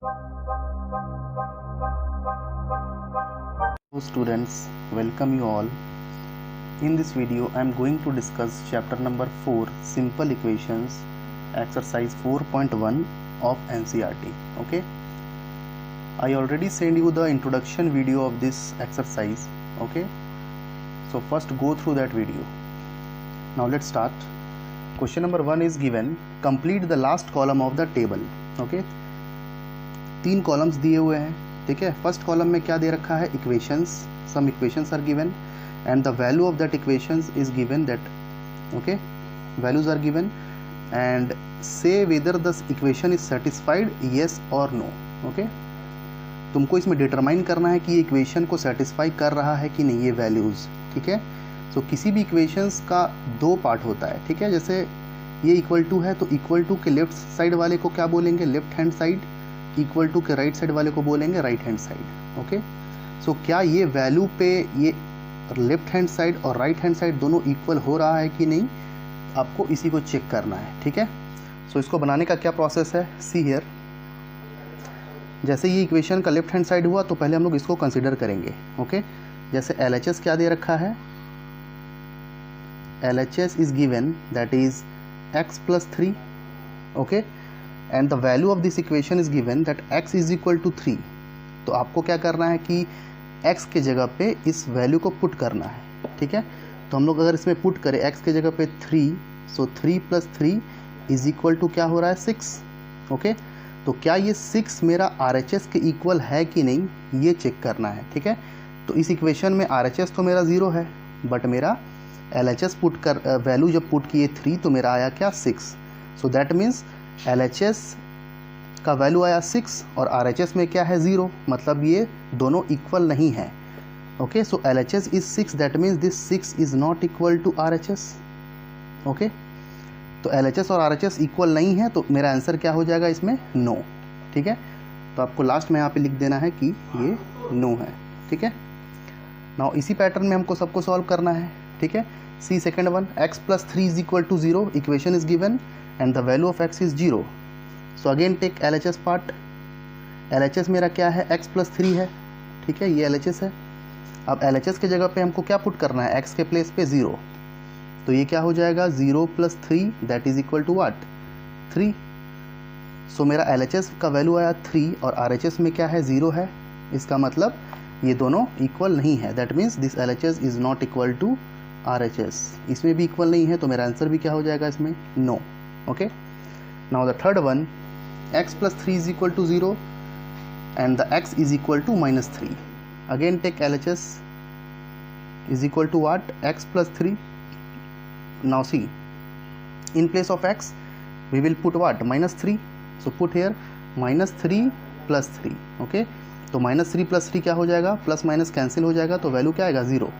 Hello students, welcome you all. In this video I am going to discuss chapter number 4, simple equations, exercise 4.1 of NCERT. Okay, I already sent you the introduction video of this exercise. Okay, so first go through that video. Now let's start. Question number 1 is given, complete the last column of the table. Okay, 3 columns दिए हुए हैं. ठीक है, first column में क्या दे रखा है, equations, some equations are given and the value of that equations is given, that okay values are given and say whether the equation is satisfied yes or no. Okay, तुमको इसमें determine करना है कि ये इक्वेशन को satisfy कर रहा है कि नहीं, ये वैल्यूज. ठीक है, सो किसी भी इक्वेशंस का 2 पार्ट होता है. ठीक है, जैसे ये इक्वल टू है तो इक्वल टू के लेफ्ट साइड वाले को क्या बोलेंगे, left hand side, equal to के राइट साइड वाले को बोलेंगे right hand side. Okay, so क्या ये वैल्यू पे ये लेफ्ट हैंड साइड और राइट हैंड साइड दोनों इक्वल हो रहा है कि नहीं, आपको इसी को चेक करना है. ठीक है, सो इसको बनाने का क्या प्रोसेस है, सी हियर. जैसे ये इक्वेशन का लेफ्ट हैंड साइड हुआ तो पहले हम लोग इसको कंसीडर करेंगे. ओके, जैसे LHS क्या दे रखा है, LHS is given that is x plus 3. Okay, and the value of this equation is given that x is equal to 3. तो आपको क्या करना है कि x के जगह पे इस वैल्यू को पुट करना है. ठीक है, तो हम लोग अगर इसमें पुट करें x के जगह पे 3, सो 3 + 3 इज इक्वल टू क्या हो रहा है, 6. ओके, तो क्या ये 6 मेरा RHS के इक्वल है कि नहीं, ये चेक करना है. ठीक है, तो इस इक्वेशन में RHS तो मेरा 0 है, बट मेरा LHS पुट कर वैल्यू जब पुट किए 3 तो मेरा आया क्या, 6. सो दैट मीन्स LHS का वैल्यू आया 6 और RHS में क्या है, 0. मतलब ये दोनों इक्वल नहीं है. Okay, so LHS is 6, that means this 6 is not equal to RHS. Okay, तो LHS और RHS इक्वल नहीं है तो मेरा आंसर क्या हो जाएगा इसमें, नो. ठीक है, तो आपको लास्ट में यहाँ पे लिख देना है कि ये नो है. ठीक है, नाउ इसी पैटर्न में हमको सबको सॉल्व करना है. ठीक है, see second one, x plus 3 is equal to 0, equation is given and the value of x is 0. So again take LHS part. LHS मेरा क्या है, x plus 3 है. ठीक है, ये LHS है. अब LHS के जगह पे हमको क्या पुट करना है, x के प्लेस पे 0. तो ये क्या हो जाएगा, 0 + 3 that is equal to what, 3. So मेरा LHS का वैल्यू आया 3 और RHS में क्या है, 0 है. इसका मतलब ये दोनों इक्वल नहीं है, that means this LHS is not equal to RHS. इसमें भी इक्वल नहीं है तो मेरा आंसर भी क्या हो जाएगा इसमें, no. Okay, now the third one, x plus 3 is equal to 0 and the x is equal to -3. Again take LHS is equal to what, x plus 3. Now see, in place of x we will put what, -3. So put here -3 plus 3. Okay, तो -3 plus 3 क्या हो जाएगा, plus minus cancel हो जाएगा तो value क्या आएगा, 0.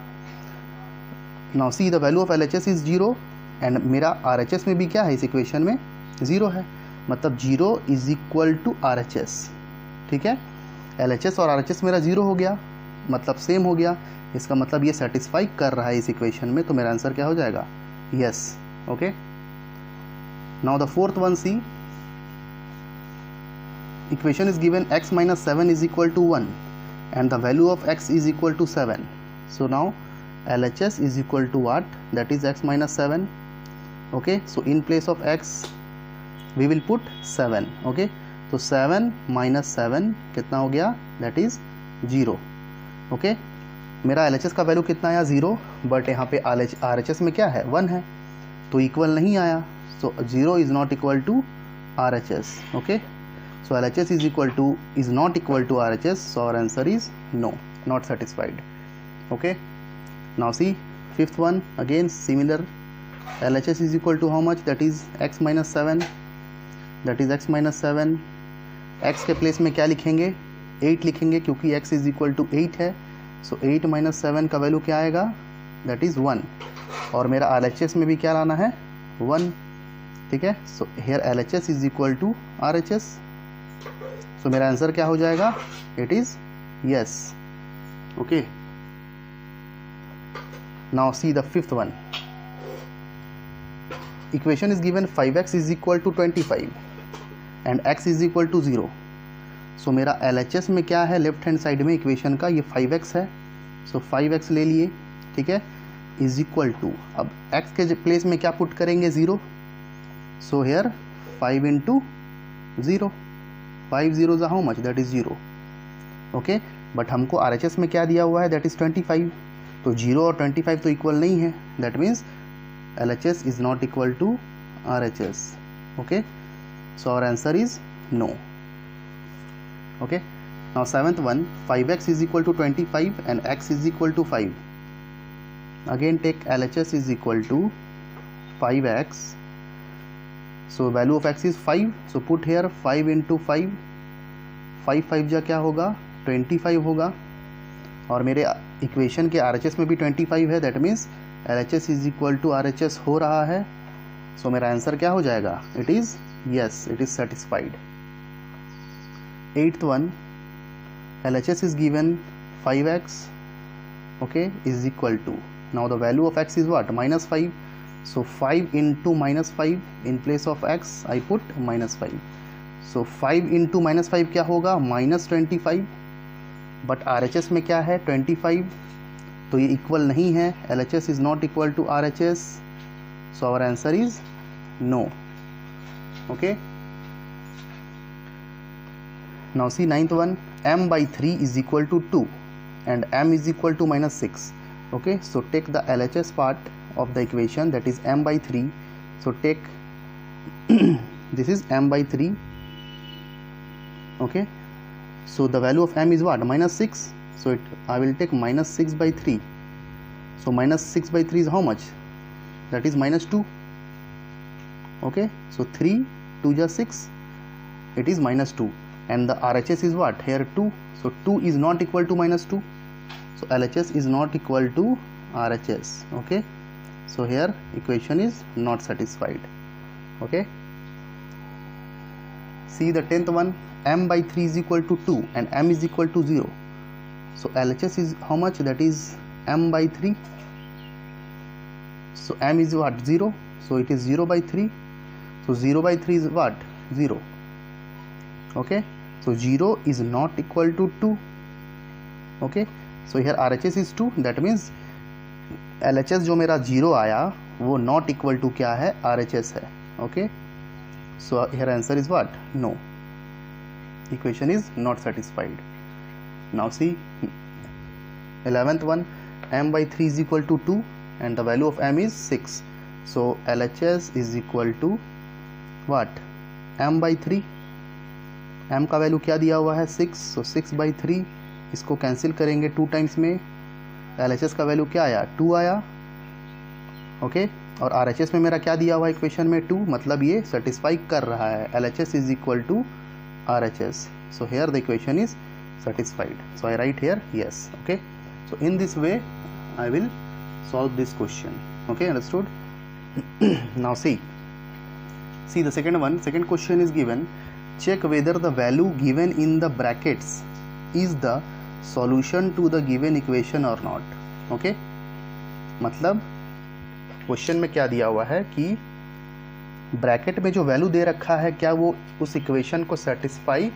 Now see, the value of LHS is 0 and मेरा RHS में भी क्या है, इस इक्वेशन में 0 है. मतलब 0 इज इक्वल टू RHS. ठीक है, LHS और RHS मेरा 0 हो गया, मतलब सेम हो गया. इसका मतलब ये सेटिस्फाई कर रहा है इस इक्वेशन में, तो मेरा आंसर क्या हो जाएगा, yes. Okay, now the fourth one, see equation is given x - 7 is equal to 1 and the value of x is equal to 7. So now LHS is equal to what, that is x - 7. Okay, so in place of x we will put 7. Okay, तो 7 - 7 कितना हो गया, that is 0. Okay, मेरा LHS का value कितना आया, 0, but यहाँ पे RHS में क्या है, 1 है, तो इक्वल नहीं आया. So 0 is not equal to RHS. Okay, so LHS is not equal to RHS, so our answer is no, not satisfied. Okay, now see fifth one, again similar. LHS is equal to how much, that is x - 7, that is x - 7. x के place में क्या लिखेंगे, 8 लिखेंगे क्योंकि x is equal to 8 है. सो 8 - 7 का value क्या आएगा, दैट इज़ 1. और मेरा LHS में भी क्या लाना है, 1. ठीक है, so here LHS is equal to RHS. So मेरा आंसर क्या हो जाएगा, it is yes. Okay, now see the fifth one. Equation is given 5x is equal to 25 and x is equal to 0. सो मेरा LHS में क्या है left hand side में equation का, ये 5x है, सो 5x ले लिए, ठीक है, इज इक्वल टू, अब x के प्लेस में क्या पुट करेंगे 0, so here 5 into 0, 5 zeros how much, that is 0, okay. But हमको RHS में क्या दिया हुआ है, दैट इज 25, तो 0 और 25 तो इक्वल नहीं है, that means LHS is not equal to RHS, okay. So our answer is no, okay. Now 7th one, 5x is equal to 25 and x is equal to 5. Again take LHS is equal to 5x. So value of x is 5. So put here 5 into 5. 5 5 जा क्या होगा 25 होगा, और मेरे equation के RHS में भी 25 है, that means LHS is equal to RHS हो रहा है। सो मेरा आंसर क्या हो जाएगा, it is yes, it is satisfied. 8th one, LHS is given 5x, okay, is equal to, now the value of x is what, minus 5, so 5 into minus 5, in place of x I put minus 5, so 5 into minus 5 क्या होगा, minus 25, but RHS में क्या है 25, तो ये equal नहीं है, LHS is not equal to RHS, so our answer is no, okay. Now see 9th one, m by 3 is equal to 2 and m is equal to minus 6, okay. So take the LHS part of the equation, that is m by 3, so take this is m by 3, okay. So the value of m is what, minus 6, so I will take minus 6 by 3, so minus 6 by 3 is how much, that is minus 2, okay. So 3 2 is 6, it is minus 2, and the RHS is what, here 2, so 2 is not equal to minus 2, so LHS is not equal to RHS, okay. So here equation is not satisfied, okay. See the 10th one, m by 3 is equal to 2 and m is equal to 0, so LHS is how much, that is m by 3, so m is what, 0, so it is 0 by 3, so 0 by 3 is what, 0, okay. So 0 is not equal to 2, okay. So here RHS is 2, that means LHS जो मेरा 0 आया वो not equal to क्या है, RHS है, okay. So here answer is what, no, equation is not satisfied. Now see 11th one, m by 3 is equal to 2 and the value of m is 6, so LHS is equal to what, m by 3, m का value क्या दिया हुआ है 6, सो 6 by 3, इसको cancel करेंगे 2 times में, LHS का value क्या आया 2 आया, ओके। और RHS में मेरा क्या दिया हुआ इक्वेशन में 2, मतलब ये सेटिस्फाई कर रहा है, LHS is equal to RHS, so here the equation is satisfied, so I write here yes, okay. So in this way I will solve this question, okay, understood. Now see the second one, second question is given, check whether the value given in the brackets is the solution to the given equation or not, okay. मतलब question में क्या दिया हुआ है कि bracket में जो value दे रखा है क्या वो उस इक्वेशन को सेटिस्फाई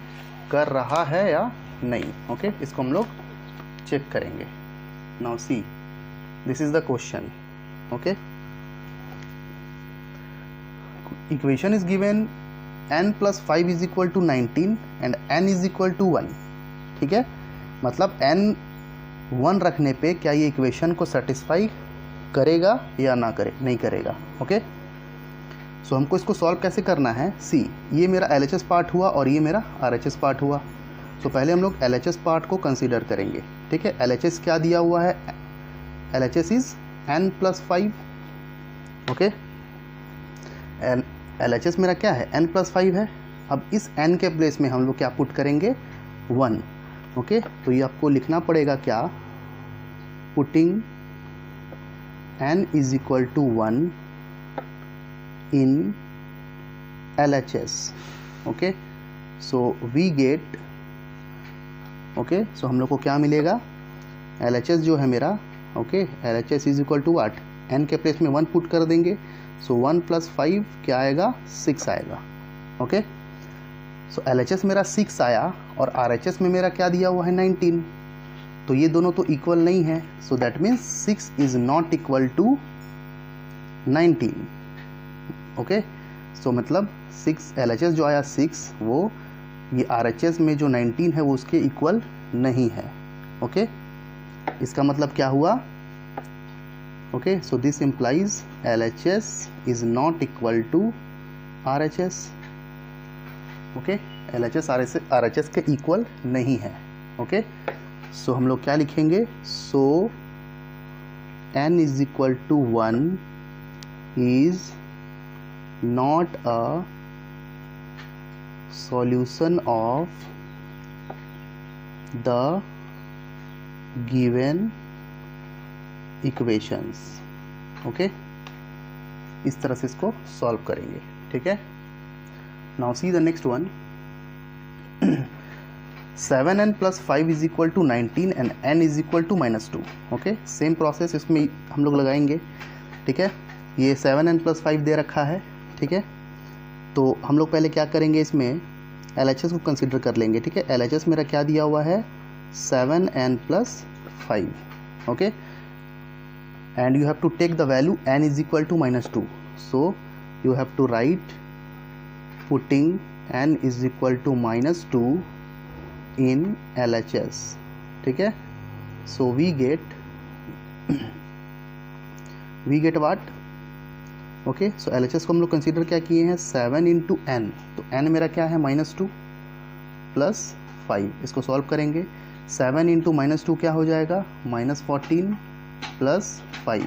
कर रहा है या नहीं, ओके, इसको हम लोग चेक करेंगे। Now see this is the question, okay. Equation is given n plus 5 is equal to 19 and n is equal to 1, ठीक है, मतलब n 1 रखने पे क्या ये इक्वेशन को सेटिस्फाई करेगा या ना करे, नहीं करेगा, ओके। सो हमको इसको सॉल्व कैसे करना है, सी ये मेरा LHS पार्ट हुआ और ये मेरा RHS पार्ट हुआ, सो पहले हम लोग LHS पार्ट को कंसीडर करेंगे, ठीक है। LHS क्या दिया हुआ है, LHS is n plus 5, okay, and LHS मेरा क्या है n plus 5 है। अब इस n के प्लेस में हम लोग क्या पुट करेंगे 1, ओके। तो ये आपको लिखना पड़ेगा क्या, putting n is equal to 1 in LHS, okay. So we get, okay, so हम लोग को क्या मिलेगा, LHS जो है मेरा, okay, LHS is equal to what, n के प्लेस में 1 पुट कर देंगे, सो 1 plus 5 क्या आएगा 6 आएगा, ओके। सो LHS मेरा 6 आया और RHS में मेरा क्या दिया हुआ है 19, तो ये दोनों तो इक्वल नहीं है, so that means 6 is not equal to 19। Okay, so मतलब 6 LHS जो आया 6 वो ये RHS में जो 19 है वो उसके इक्वल नहीं है। ओके, इसका मतलब क्या हुआ? Okay, so this implies LHS is not equal to RHS। Okay, LHS RHS के इक्वल नहीं है। ओके, सो हम लोग क्या लिखेंगे? So n is equal to 1 is not a solution of the given equations। Okay, इस तरह से इसको सॉल्व करेंगे। ठीक है, now see the next one. 7n + 5 is equal to 19 and n is equal to -2। Okay, same process इसमें हम लोग लगाएंगे। ठीक है, ये 7n + 5 दे रखा है। ठीक है, तो हम लोग पहले क्या करेंगे, इसमें LHS को कंसिडर कर लेंगे। ठीक है, LHS मेरा क्या दिया हुआ है? 7n + 5। Okay, and you have to take the value n is equal to -2, so you have to write putting n is equal to -2 in LHS। ठीक है, so we get what? Okay, so LHS को हम लोग consider क्या किए हैं? 7 × n, तो n मेरा क्या है? -2 + 5। इसको सॉल्व करेंगे। 7 × -2 क्या हो जाएगा? -14 + 5।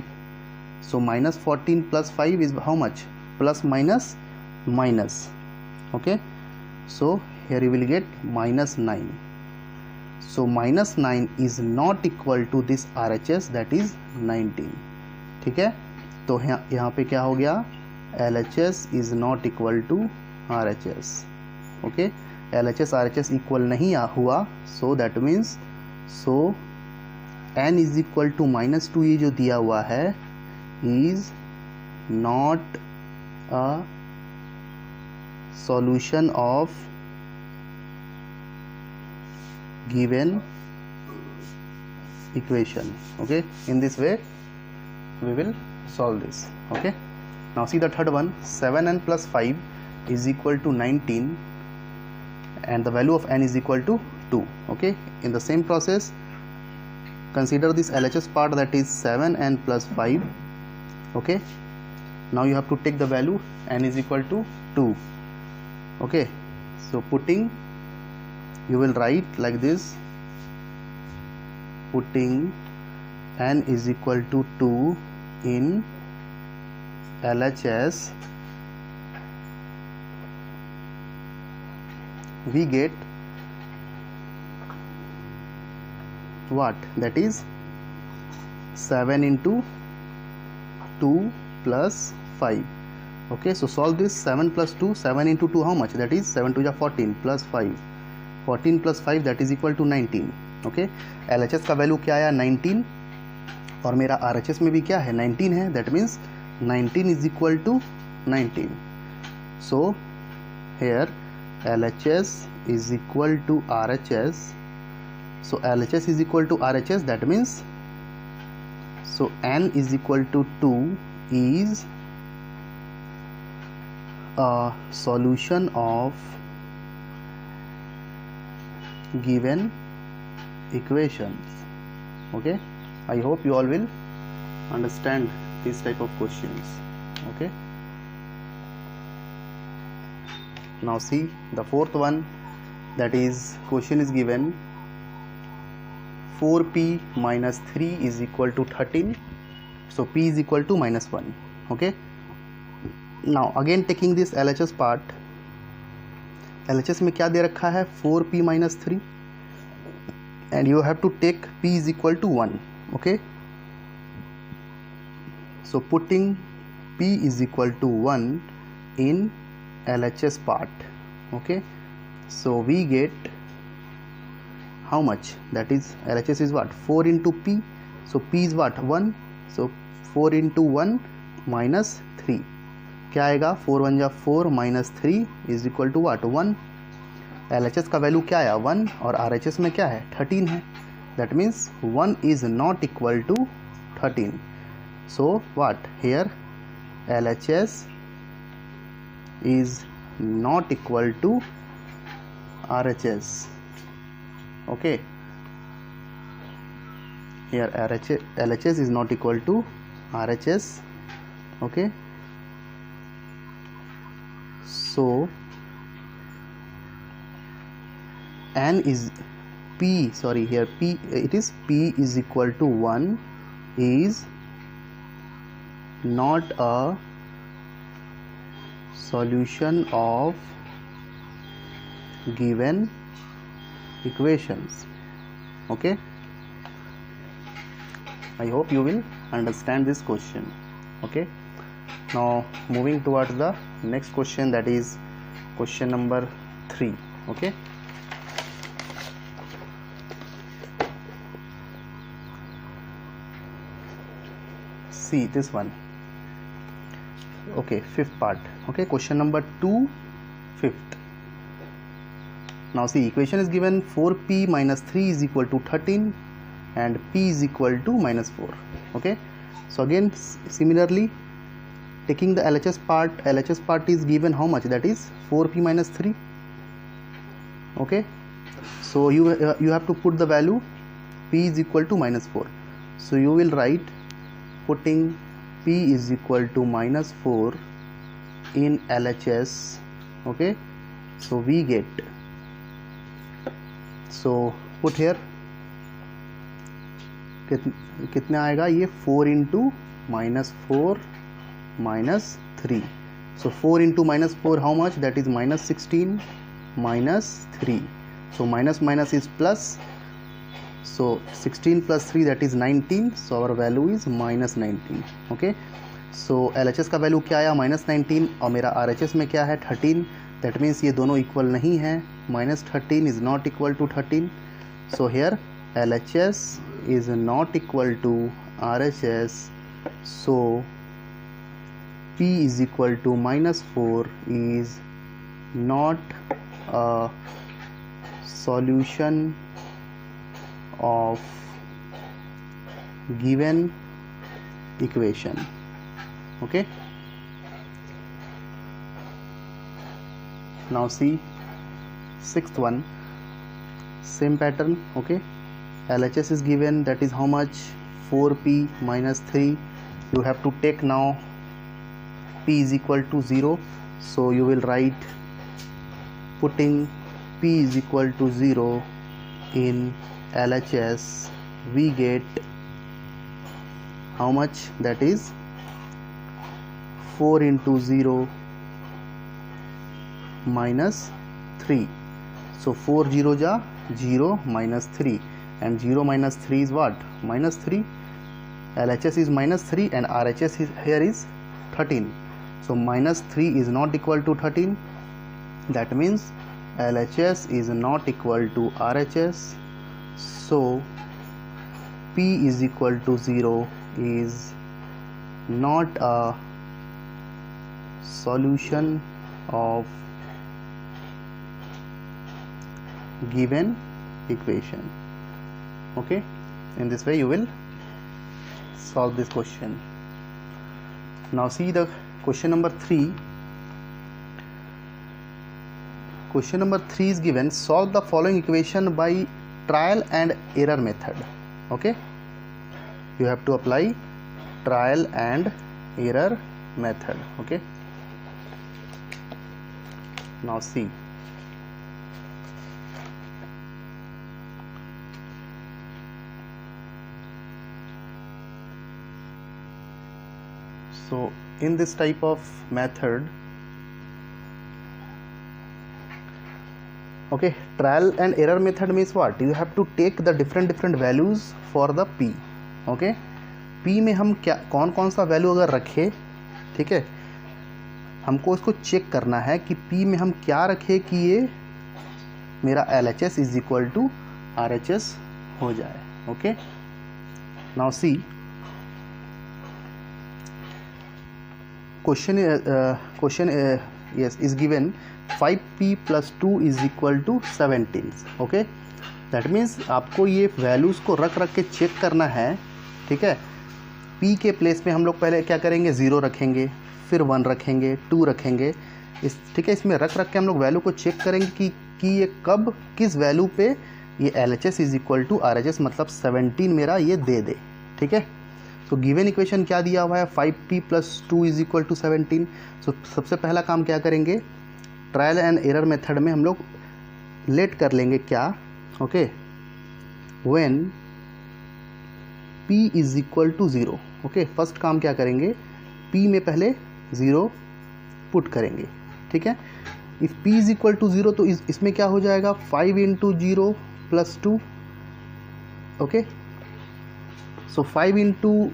सो -14 + 5 is how much? Plus minus minus. Okay, so here you will get -9. So -9 is not equal to this RHS, that is 19। ठीक है, तो यहाँ पे क्या हो गया? LHS is not equal to RHS। Okay, LHS RHS equal नहीं हुआ, so that means so n is equal to -2 ये जो दिया हुआ है is not a solution of given equation। okay, in this way we will solve this। okay, now see the third one। 7n + 5 is equal to 19 and the value of n is equal to 2। okay, in the same process consider this LHS part, that is 7n + 5। okay, now you have to take the value n is equal to 2। okay, so putting, you will write like this, putting n is equal to 2 in LHS, we get what? That is 7 × 2 + 5। okay, so solve this। 7 + 2, 7 × 2 how much? That is 7 × 2 = 14 + 5, 14 + 5 that is equal to 19। Okay, LHS का value क्या आया? 19, और मेरा RHS में भी क्या है? 19 है, that means 19 is equal to 19। So here LHS is equal to RHS, so LHS is equal to RHS, that means so n is equal to 2 is a solution of given equations। okay, I hope you all will understand this type of questions। okay, now see the fourth one, that is question is given 4p - 3 is equal to 13, so p is equal to -1। okay, now again taking this LHS part, LHS में क्या दे रखा है? 4p - 3 and you have to take p is equal to 1। okay, so putting p is equal to 1 in LHS part। okay, so we get how much? That is LHS is what? 4 × p, so p is what? 1, so 4 × 1 - 3 क्या आएगा? 4 × 1 = 4 - 3 is equal to what? 1। LHS का value क्या आया 1 और RHS में क्या है 13 है, that means 1 is not equal to 13. So what here LHS is not equal to RHS. Okay, here LHS is not equal to RHS. Okay, so N is P, sorry, here P, it is P is equal to 1 is not a solution of given equations. Okay, I hope you will understand this question. Okay, now moving towards the next question, that is question number 3. Okay, see this one. Okay, fifth part. Okay, question number 2, fifth. Now see, equation is given 4p minus 3 is equal to 13 and p is equal to minus 4. Okay, so again similarly taking the LHS part is given how much, that is 4p minus 3. Okay, so you have to put the value p is equal to minus 4. So you will write, putting p is equal to minus 4 in LHS. Okay, so we get, so put here कितने आएगा ये 4 into minus 4 minus 3. So 4 into minus 4 how much, that is minus 16 minus 3. So minus minus is plus, so 16 plus 3 that is 19. So our value is minus 19. Okay, so LHS का value क्या आया minus 19 और मेरा RHS में क्या है 13. That means ये दोनों इक्वल नहीं है, minus 13 is not equal to 13. So here LHS is not equal to RHS. So P is equal to minus 4 is not a solution of given equation. Okay, now see sixth one, same pattern. Okay, LHS is given, that is how much 4p minus 3. You have to take now p is equal to 0. So you will write, putting p is equal to 0 in LHS, we get how much, that is 4 into 0 minus 3. So 4 0 ja 0 minus 3, and 0 minus 3 is what, minus 3. LHS is minus 3 and RHS is here is 13. So minus 3 is not equal to 13. That means LHS is not equal to RHS. So P is equal to 0 is not a solution of given equation. Okay, in this way you will solve this question. Now see the question number 3. Question number 3 is given, solve the following equation by trial and error method. Okay, you have to apply trial and error method. Okay, now see, so in this type of method, okay, trial and error method means what, you have to take the different values for the p. Okay, p में हम क्या कौन कौन सा value अगर रखे, ठीक है, हमको इसको चेक करना है कि p में हम क्या रखे कि ये मेरा LHS is equal to RHS हो जाए. Okay, now see question yes is given 5p + 2 = 17। Okay, that means आपको ये वैल्यूज़ को रख के चेक करना है। ठीक है, p के प्लेस में हम लोग पहले क्या करेंगे, 0 रखेंगे, फिर 1 रखेंगे, 2 रखेंगे, ठीक है, इसमें रख के हम लोग वैल्यू को चेक करेंगे कि ये कब किस वैल्यू पे ये LHS = RHS मतलब 17 मेरा ये दे दे। ठीक है, तो गिवन इक्वेशन क्या दिया हुआ है, 5p + 2 = 17। सो सबसे पहला काम क्या करेंगे, ट्रायल एंड एरर मेथड में हम लोग लेट कर लेंगे क्या, okay, when p = 0। Okay, first काम क्या करेंगे, p में पहले 0 पुट करेंगे। ठीक है, इफ p = 0 तो इसमें क्या हो जाएगा, 5 × 0 + 2। ओके, सो 5 ×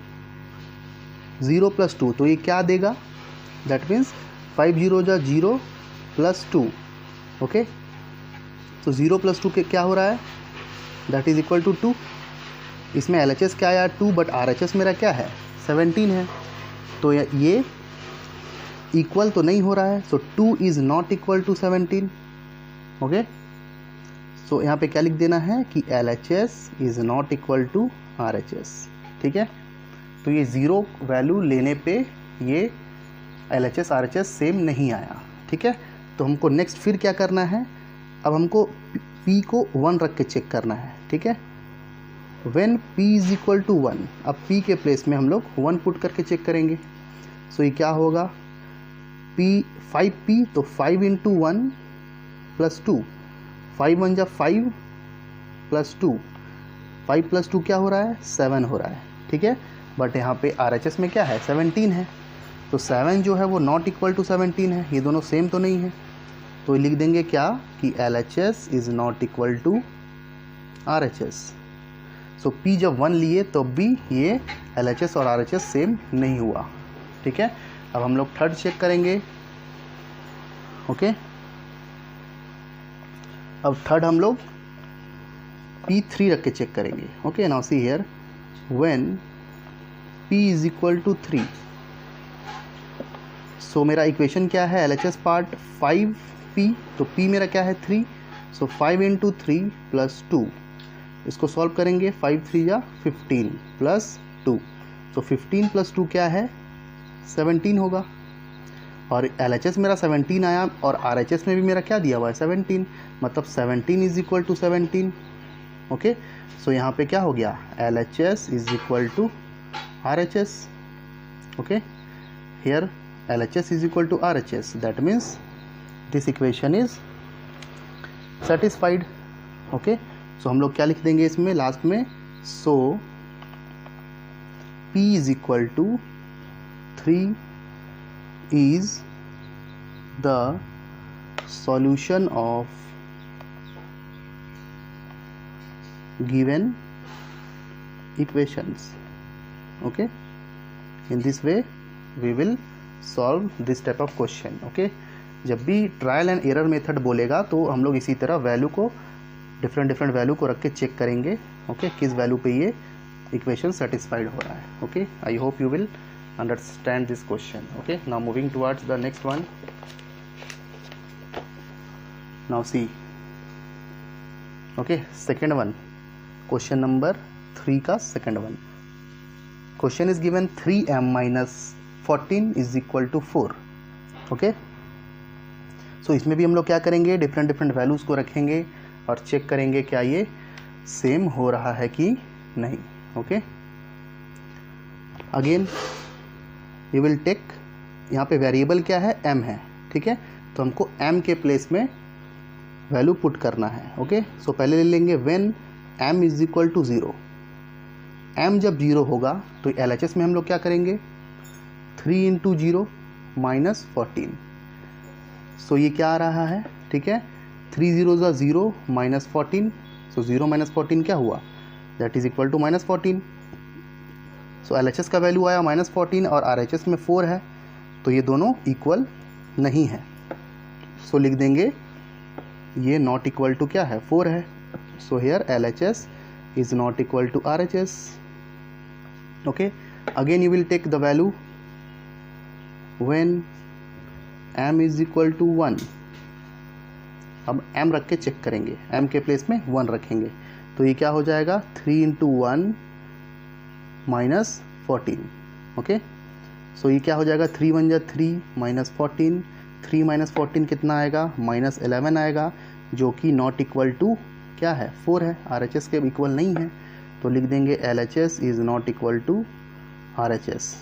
0 + 2 तो ये क्या देगा, दैट मीन्स 5 0 = 0 + 2। ओके, तो 0 + 2 के क्या हो रहा है, दैट इज इक्वल टू 2। इसमें LHS क्या आया 2, बट RHS मेरा क्या है 17 है, तो ये इक्वल तो नहीं हो रहा है। So 2 is not equal to 17। Okay, so यहाँ पे क्या लिख देना है कि LHS is not equal to RHS। ठीक है, तो ये 0 वैल्यू लेने पे ये LHS RHS सेम नहीं आया। ठीक है, तो हमको नेक्स्ट फिर क्या करना है, अब हमको p को 1 रख के चेक करना है। ठीक है, व्हेन p = 1, अब p के प्लेस में हम लोग 1 पुट करके चेक करेंगे। सो ये क्या होगा, 5p तो 5 × 1 + 2, 5 1 = 5 + 2, 5 + 2 क्या हो रहा है, 7 हो रहा है। ठीक है, बट यहाँ पे RHS में क्या है 17 है, तो 7 जो है वो नॉट इक्वल टू 17 है, ये दोनों सेम तो नहीं है, तो लिख देंगे क्या कि LHS is not equal to RHS। So p जब 1 लिए तो भी ये LHS और RHS सेम नहीं हुआ। ठीक है, अब हम लोग थर्ड चेक करेंगे। ओके, अब थर्ड हम लोग p3 रख के चेक करेंगे। Okay, now see here, when p = 3, so मेरा इक्वेशन क्या है, LHS पार्ट 5p, तो p मेरा क्या है 3, सो 5 × 3 + 2, इसको सॉल्व करेंगे, 5 3 = 15 + 2, तो 15 + 2 क्या है 17 होगा, और LHS मेरा 17 आया और RHS में भी मेरा क्या दिया हुआ है 17, मतलब 17 = 17। ओके, सो यहाँ पे क्या हो गया, LHS = RHS। Okay, here LHS = RHS, that means this equation is satisfied. Okay, so हम लोग क्या लिख देंगे इसमें लास्ट में, सो p = 3 is the solution of given equations. Okay, in this way we will solve this type of question. Okay, जब भी trial and error method बोलेगा तो हम लोग इसी तरह वैल्यू को डिफरेंट वैल्यू को रख के चेक करेंगे। ओके, किस वैल्यू पे ये इक्वेशन सेटिस्फाइड हो रहा है। Okay, I hope you will understand this question. Okay, now moving towards the next one. Now see, okay, second one, question number 3 का second one. Question is given 3m - 14 = 4. Okay, so इसमें भी हम लोग क्या करेंगे, डिफरेंट वैल्यूज़ को रखेंगे और चेक करेंगे क्या ये सेम हो रहा है कि नहीं। Okay, again you will take, यहाँ पे वेरिएबल क्या है m है। ठीक है, तो हमको m के प्लेस में वैल्यू पुट करना है। ओके, सो पहले ले लेंगे व्हेन m = 0। m जब 0 होगा तो LHS में हम लोग क्या करेंगे, 3 × 0 - 14, सो ये क्या आ रहा है। ठीक है, 3 0 = 0 - 14, सो 0 - 14 क्या हुआ, that is equal to -14। So LHS का वैल्यू आया -14 और RHS में 4 है, तो ये दोनों इक्वल नहीं है, सो लिख देंगे ये नॉट इक्वल टू क्या है 4 है। So here LHS is not equal to RHS। Okay, again you will take the value when m = 1, अब m रख के चेक करेंगे, m के प्लेस में 1 रखेंगे, तो ये क्या हो जाएगा 3 × 1 माइनस 14। ओके, सो ये क्या हो जाएगा 3 × 1 = 3 माइनस 14, 3 माइनस 14 कितना आएगा -11 आएगा, जो कि नॉट इक्वल टू क्या है 4 है, RHS के इक्वल नहीं है, तो लिख देंगे LHS is not equal to RHS।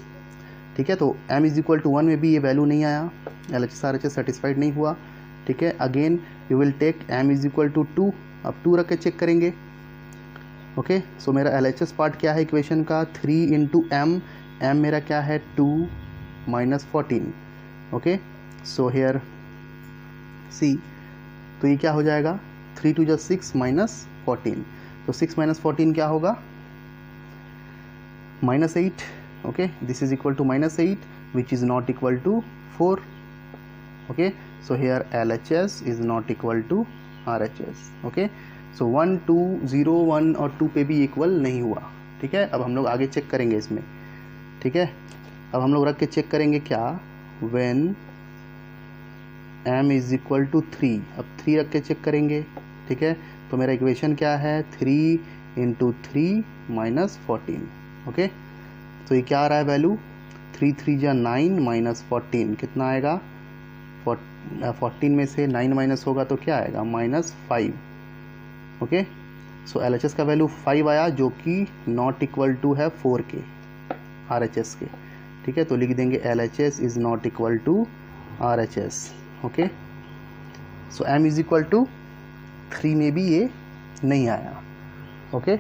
ठीक है, तो m इज़ इक्वल टू 1 में भी ये वैल्यू नहीं आया, LHS RHS सेटिस्फाइड नहीं हुआ। ठीक है, again you will take m is equal to 2, अब 2 रख के चेक करेंगे। ओके, सो मेरा LHS पार्ट क्या है इक्वेशन का 3 × m, m मेरा क्या है 2 माइनस 14। ओके, सो हेयर सी, तो ये क्या हो जाएगा 3 × 2 = 6 माइनस 14, तो 6 माइनस 14 क्या होगा -8। Okay, this is equal to -8 which is not equal to 4। Okay, so here LHS is not equal to RHS। Okay, so 1 2 0 1 और 2 पे भी इक्वल नहीं हुआ। ठीक है, अब हम लोग आगे चेक करेंगे इसमें। ठीक है, अब हम लोग रख के चेक करेंगे क्या, when m is equal to 3, अब 3 रख के चेक करेंगे। ठीक है, तो मेरा इक्वेशन क्या है 3 × 3 माइनस 14। ओके, तो ये क्या आ रहा है वैल्यू 3 × 3 = 9 माइनस 14 कितना आएगा, 14 में से 9 माइनस होगा तो क्या आएगा -5। ओके, सो LHS का वैल्यू 5 आया, जो कि नॉट इक्वल टू है 4 के RHS के। ठीक है, तो लिख देंगे LHS is not equal to RHS। Okay, so m is equal to 3 में भी ये नहीं आया। ओके,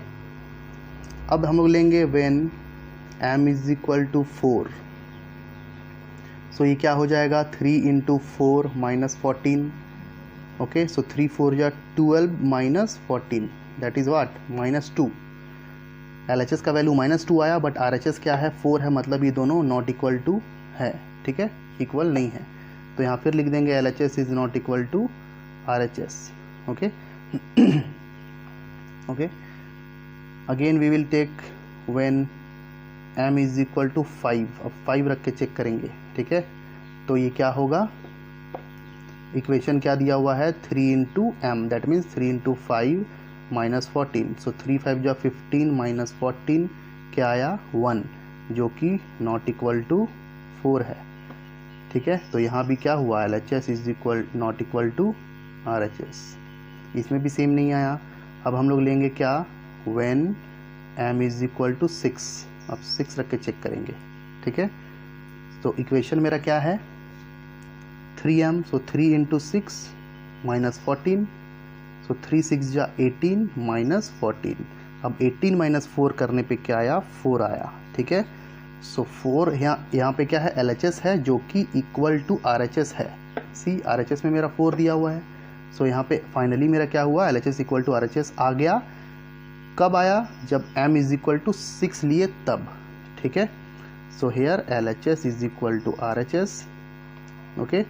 अब हम लोग लेंगे when m is equal to 4, so ये क्या हो जाएगा 3 × 4 minus 14। Okay, so 3 × 4 = 12 minus 14, that is what -2। LHS का वैल्यू -2 आया, बट RHS क्या है 4 है, मतलब ये दोनों नॉट इक्वल टू है। ठीक है, इक्वल नहीं है, तो यहाँ फिर लिख देंगे LHS is not equal to RHS। Okay, okay, again we will take when m is equal to 5, अब 5 रख के चेक करेंगे। ठीक है, तो ये क्या होगा, इक्वेशन क्या दिया हुआ है 3 × m, that means 3 × 5 minus 14, so 3 × 5 = 15 minus 14 क्या आया 1, जो कि नॉट इक्वल टू 4 है। ठीक है, तो यहाँ भी क्या हुआ LHS is equal not equal to RHS, इसमें भी सेम नहीं आया। अब हम लोग लेंगे क्या, when m is equal to 6, अब 6 रख के चेक करेंगे। ठीक है, तो इक्वेशन मेरा क्या है 3m, सो 3 × 6 माइनस 14, सो 3 × 6 = 18 माइनस 14, अब 18 माइनस 4 करने पे क्या आया 4 आया। ठीक है, सो 4 यहाँ पे क्या है LHS है, जो कि इक्वल टू RHS है। सी, RHS में मेरा 4 दिया हुआ है, सो यहाँ पे फाइनली मेरा क्या हुआ LHS इक्वल टू RHS आ गया। कब आया, जब m इज इक्वल टू 6 लिए तब। ठीक है, so here LHS is equal to RHS। Okay,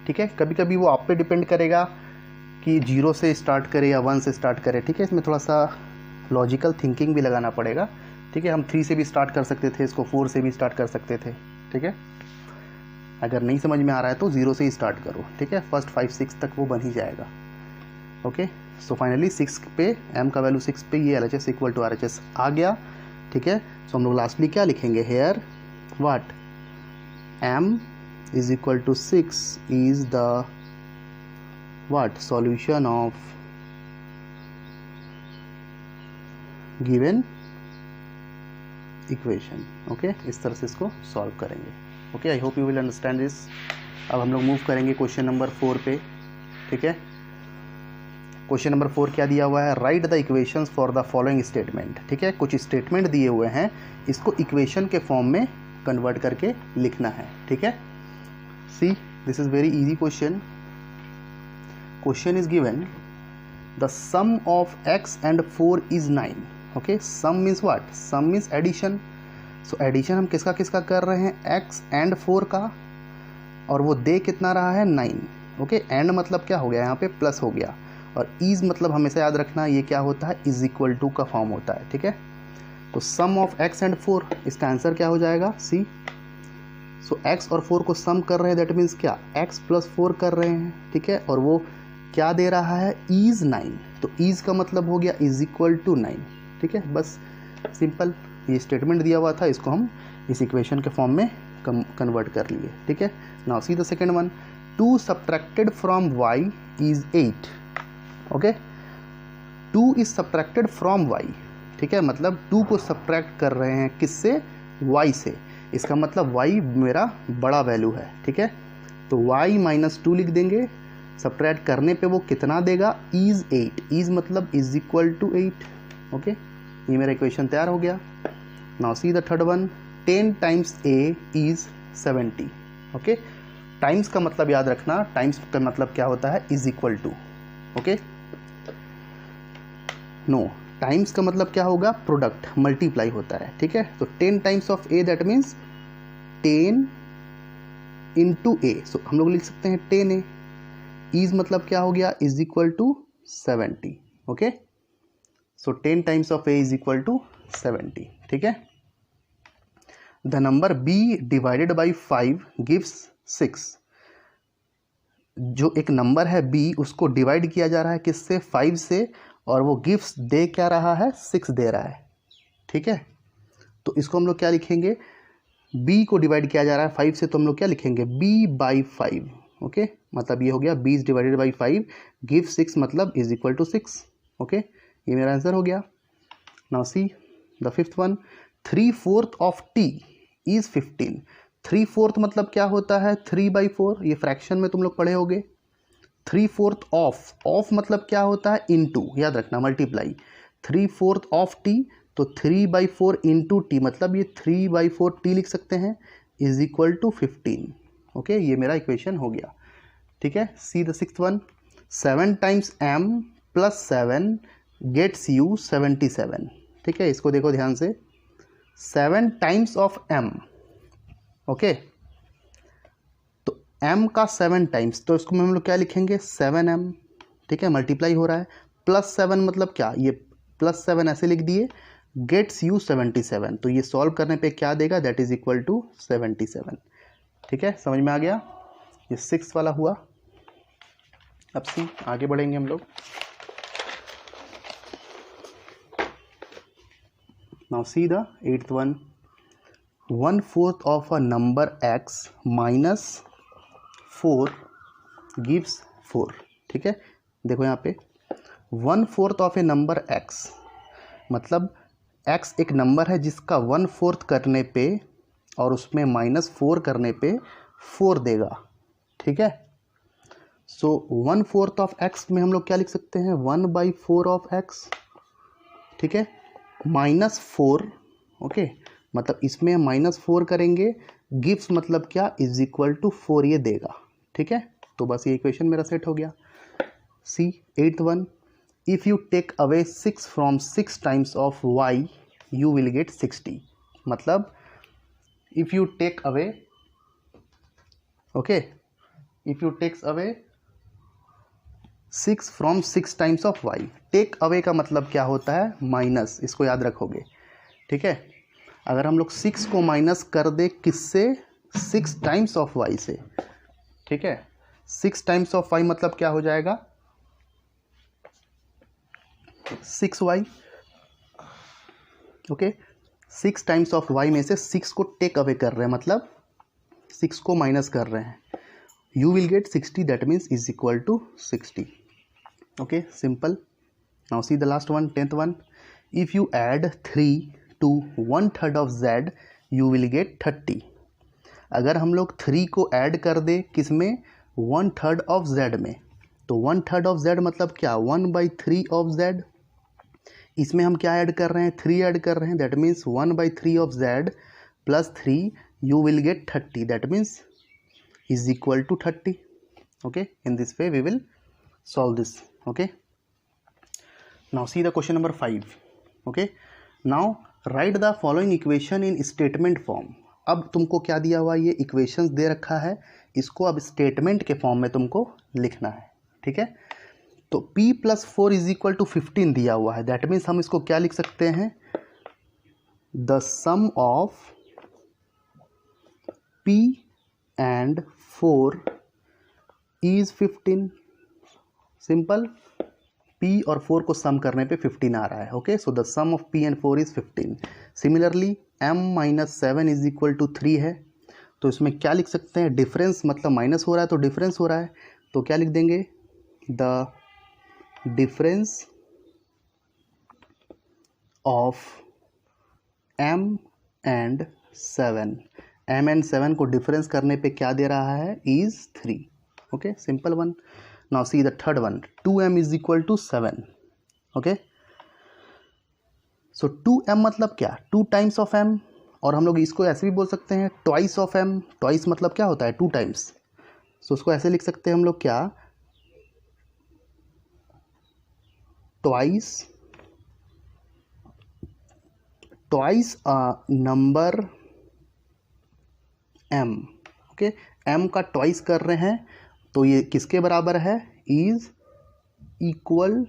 ठीक है, कभी कभी वो आप पे डिपेंड करेगा कि 0 से स्टार्ट करे या 1 से स्टार्ट करे। ठीक है, इसमें थोड़ा सा लॉजिकल थिंकिंग भी लगाना पड़ेगा। ठीक है, हम 3 से भी स्टार्ट कर सकते थे, इसको 4 से भी स्टार्ट कर सकते थे। ठीक है, अगर नहीं समझ में आ रहा है तो 0 से ही स्टार्ट करो। ठीक है, फर्स्ट 5 6 तक वो बन ही जाएगा। ओके, सो फाइनली 6 पे m का वैल्यू 6 पे ये LHS इक्वल टू RHS आ गया। ठीक है, सो हम लोग लास्टली क्या लिखेंगे, here what m is equal to 6 is the what solution of given equation. Okay, इस तरह से इसको सॉल्व करेंगे। Okay, I hope you will understand this. अब हम लोग मूव करेंगे क्वेश्चन नंबर 4 पे। ठीक है, क्वेश्चन नंबर 4 क्या दिया हुआ है, right the equations for the following statement. ठीक है, कुछ स्टेटमेंट दिए हुए हैं, इसको इक्वेशन के फॉर्म में कन्वर्ट करके लिखना है। ठीक है, see this is very easy question. Question is given the sum of x and 4 is 9। Okay, sum means what, sum means addition. So addition हम किसका किसका कर रहे हैं, x and 4 का, और वो दे कितना रहा है 9। ओके, एंड मतलब क्या हो गया, यहाँ पे प्लस हो गया, और इज मतलब हमेशा याद रखना ये क्या होता है, इज इक्वल टू का फॉर्म होता है। ठीक है, तो सम ऑफ x and 4, इसका आंसर क्या हो जाएगा सी, सो x और 4 को सम कर रहे हैं, दैट मीन्स क्या, x प्लस 4 कर रहे हैं, ठीक है, और वो क्या दे रहा है, इज 9, तो इज का मतलब हो गया इज इक्वल टू 9, ठीक है, बस सिंपल ये स्टेटमेंट दिया हुआ था, इसको हम इस इक्वेशन के फॉर्म में कन्वर्ट कर लिए, ठीक है। Now see the second one, 2 subtracted from y is 8, okay, 2 is subtracted from y, ठीक है, मतलब 2 को सब्ट्रैक्ट कर रहे हैं किससे, y से, इसका मतलब y मेरा बड़ा वैल्यू है, ठीक है, तो y माइनस 2 लिख देंगे, सब्ट्रैक्ट करने पे वो कितना देगा, इज 8, इज मतलब इज इक्वल टू 8, ओके, ये मेरा इक्वेशन तैयार हो गया। Now see the third one, 10 times a is 70, okay, times का मतलब याद रखना, टाइम्स का मतलब क्या होता है, is equal to, okay, no, times का मतलब क्या होगा, प्रोडक्ट, मल्टीप्लाई होता है, ठीक है, तो 10 times of a that means 10 into a, सो हम लोग लिख सकते हैं 10a, इज मतलब क्या हो गया, is equal to 70, okay, so 10 times of a is equal to 70, ठीक है। The number b divided by 5 gives 6, जो एक नंबर है b उसको डिवाइड किया जा रहा है किससे, 5 से, और वो गिफ्ट्स दे क्या रहा है, 6 दे रहा है, ठीक है, तो इसको हम लोग क्या लिखेंगे, b को डिवाइड किया जा रहा है 5 से, तो हम लोग क्या लिखेंगे, b बाई 5, ओके, मतलब ये हो गया b is divided by 5 give 6 मतलब इज इक्वल टू 6, ओके, ये मेरा आंसर हो गया। Now see the fifth one, 3/4 of t is 15, 3/4 मतलब क्या होता है, 3/4, ये फ्रैक्शन में तुम लोग पढ़े होगे, 3/4 ऑफ मतलब क्या होता है, इनटू, याद रखना, मल्टीप्लाई, 3/4 ऑफ t, तो 3/4 इंटू टी, मतलब ये 3/4 t लिख सकते हैं, इज इक्वल टू 15, ओके, ये मेरा इक्वेशन हो गया, ठीक है। See the sixth one, 7 times m plus 7 gets you 77, ठीक है, इसको देखो ध्यान से, 7 टाइम्स ऑफ m, ओके, तो m का 7 टाइम्स, तो इसको हम लोग क्या लिखेंगे, 7m, ठीक है, मल्टीप्लाई हो रहा है, प्लस 7 मतलब क्या, ये प्लस 7 ऐसे लिख दिए, गेट्स यू 77, तो ये सॉल्व करने पे क्या देगा, दैट इज इक्वल टू 77, ठीक है, समझ में आ गया, ये 6 वाला हुआ। अब सी आगे बढ़ेंगे हम लोग। Now see the 8th one, 1/4 of a number x minus 4 gives 4, ठीक है, देखो यहाँ पे 1/4 ऑफ ए नंबर x, मतलब x एक नंबर है जिसका 1/4 करने पे और उसमें -4 करने पे 4 देगा, ठीक है, सो 1/4 ऑफ x में हम लोग क्या लिख सकते हैं, 1/4 ऑफ x, ठीक है, -4, ओके, मतलब इसमें -4 करेंगे, गिव्स मतलब क्या, इज इक्वल टू 4 ये देगा, ठीक है, तो बस ये इक्वेशन मेरा सेट हो गया। See 8th one, if you take away 6 from 6 times of y you will get 60, मतलब if you take away, okay, if you takes away 6 from 6 times of y, take away का मतलब क्या होता है, minus, इसको याद रखोगे, ठीक है, अगर हम लोग 6 को माइनस कर दे किससे, 6 टाइम्स ऑफ y से, ठीक है, 6 टाइम्स ऑफ y मतलब क्या हो जाएगा, 6y, okay, 6 times of y में से 6 को टेक अवे कर रहे हैं, मतलब 6 को माइनस कर रहे हैं, you will get 60, that means is equal to 60, okay, simple. Now see the last one, 10th one, if you add 3 to 1/3 of z you will get 30, अगर हम लोग 3 को ऐड कर दे किस में, 1/3 ऑफ z में, तो 1/3 ऑफ z मतलब क्या, 1/3 ऑफ z, इसमें हम क्या ऐड कर रहे हैं, 3 ऐड कर रहे हैं, that means 1/3 of z plus 3 you will get 30, that means is equal to 30, okay, in this way we will solve this, okay. Now see the question number 5, okay, now write the following equation in statement form, अब तुमको क्या दिया हुआ, ये equations दे रखा है, इसको अब स्टेटमेंट के फॉर्म में तुमको लिखना है, ठीक है, तो p + 4 इज इक्वल टू 15 दिया हुआ है, दैट मीन्स हम इसको क्या लिख सकते हैं, the sum of p and 4 is 15. Simple, P और 4 को सम करने पे 15 आ रहा है. Okay, so the sum of P and 4 is 15. Similarly M - 7 is equal to 3 है. तो इसमें क्या लिख सकते हैं, डिफरेंस मतलब माइनस हो रहा है तो डिफरेंस हो रहा है, तो क्या लिख देंगे, the difference of M and 7. M and 7 को डिफरेंस करने पे क्या दे रहा है, is 3. Okay, simple one. Now see the third one, 2M is equal to 7. Okay, so 2M मतलब क्या, 2 टाइम्स ऑफ M, और हम लोग इसको ऐसे भी बोल सकते हैं ट्वाइस ऑफ M. ट्वाइस मतलब क्या होता है, 2 टाइम्स. सो उसको ऐसे लिख सकते हैं हम लोग, क्या, twice number M. Okay, M का ट्वाइस कर रहे हैं तो ये किसके बराबर है, is equal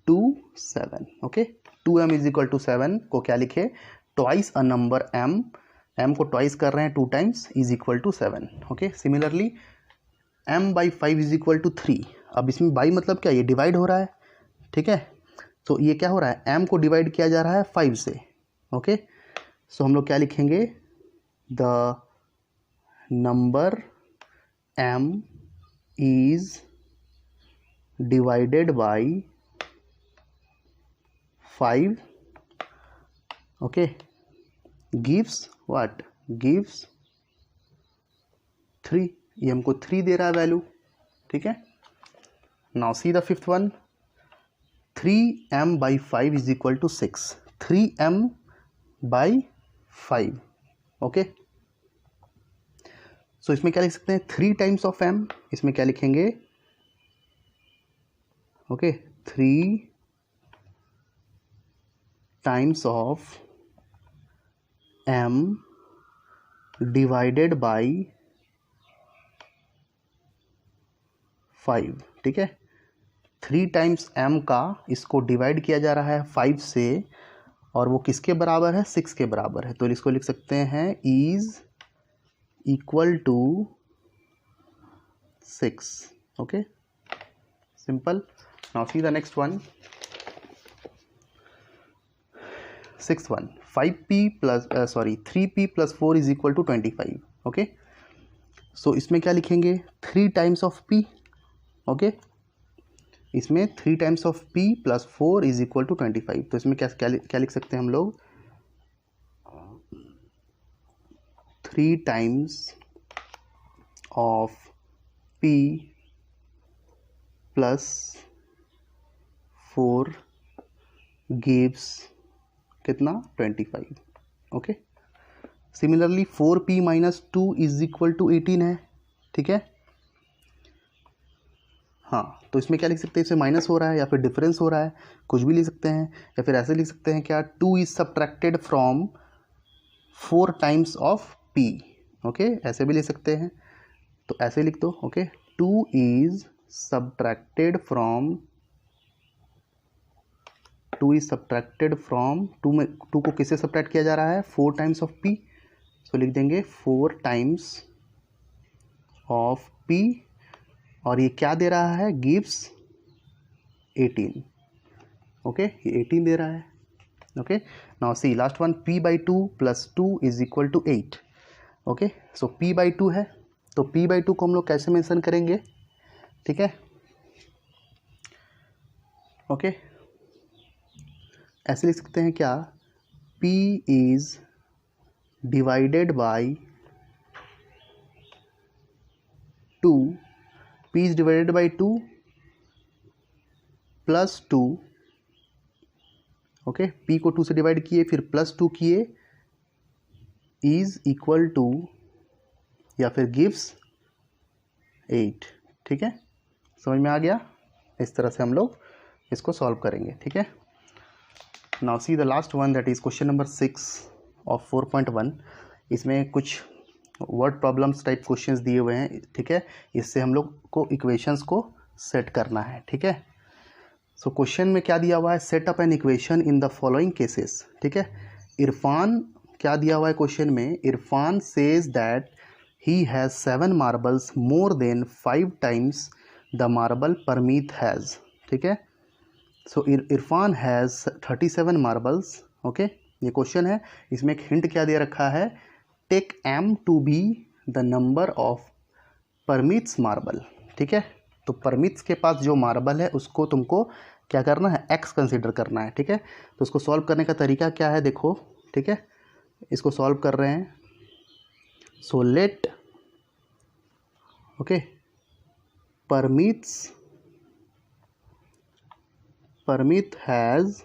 to 7. Okay, 2M is equal to 7 को क्या लिखे, ट्वाइस अ नंबर M को ट्वाइस कर रहे हैं 2 times, is equal to 7. Okay, similarly M/5 is equal to 3. अब इसमें बाई मतलब क्या, ये डिवाइड हो रहा है. ठीक है, तो ये क्या हो रहा है, M को डिवाइड किया जा रहा है 5 से. ओके, सो हम लोग क्या लिखेंगे, the number M is divided by 5. Okay, gives what, gives 3. ये हमको 3 दे रहा है वैल्यू. ठीक है, now see the fifth one, 3M/5 is equal to 6. 3M/5. Okay, so इसमें क्या लिख सकते हैं, 3 टाइम्स ऑफ M. इसमें क्या लिखेंगे, okay, 3 times of M divided by 5. ठीक है, 3 टाइम्स M का इसको डिवाइड किया जा रहा है 5 से, और वो किसके बराबर है, 6 के बराबर है. तो इसको लिख सकते हैं is equal to 6. Okay, simple. Now see the next one, 6th one, 3P plus 4 is equal to 25. Okay, so इसमें क्या लिखेंगे, 3 टाइम्स ऑफ P. ओके, इसमें 3 times of P plus 4 is equal to 25. तो इसमें क्या लिख सकते हैं हम लोग, 3 times of P plus 4 gives कितना, 25. Okay, similarly 4P - 2 is equal to 18 है. ठीक है, हाँ, तो इसमें क्या लिख सकते हैं, इसमें माइनस हो रहा है या फिर डिफरेंस हो रहा है, कुछ भी लिख सकते हैं, या फिर ऐसे लिख सकते हैं क्या, 2 is subtracted from 4 times of P. Okay, ऐसे भी लिख सकते हैं, तो ऐसे लिख दो. ओके, 2 इज सब्ट्रैक्टेड फ्रॉम 2 को किससे सब्ट्रैक्ट किया जा रहा है, 4 टाइम्स ऑफ P. सो लिख देंगे 4 टाइम्स ऑफ P, और ये क्या दे रहा है, गिव्स 18. ओके, ये 18 दे रहा है. Okay, now see last one, P/2 plus 2 is equal to 8. Okay, so P/2 है, तो P/2 को हम लोग कैसे मेंशन करेंगे. ठीक है, ओके, ऐसे लिख सकते हैं क्या, P is divided by 2. P is divided by 2 plus 2. Okay, P को 2 से डिवाइड किए, फिर प्लस 2 किए, इज इक्वल टू या फिर गिव्स 8. ठीक है, समझ में आ गया. इस तरह से हम लोग इसको सॉल्व करेंगे. ठीक है, now see the last one, that is question number 6 of 4.1. इसमें कुछ वर्ड प्रॉब्लम्स टाइप क्वेश्चंस दिए हुए हैं. ठीक है, इससे हम लोग को इक्वेशंस को सेट करना है. ठीक है, सो क्वेश्चन में क्या दिया हुआ है, set up an equation in the following cases. ठीक है, इरफान क्या दिया हुआ है क्वेश्चन में, Irfan says that he has 7 marbles more than 5 times the marble Parmeet has. ठीक है, so Irfan has 37 marbles. Okay, ये क्वेश्चन है, इसमें एक हिंट क्या दे रखा है, take m to be the number of Parmeet's marble. ठीक है, तो परमीत्स के पास जो मार्बल है उसको तुमको क्या करना है, x कंसीडर करना है। ठीक है, तो उसको सॉल्व करने का तरीका क्या है, देखो। ठीक है, इसको सॉल्व कर रहे हैं। So let okay Parmeet has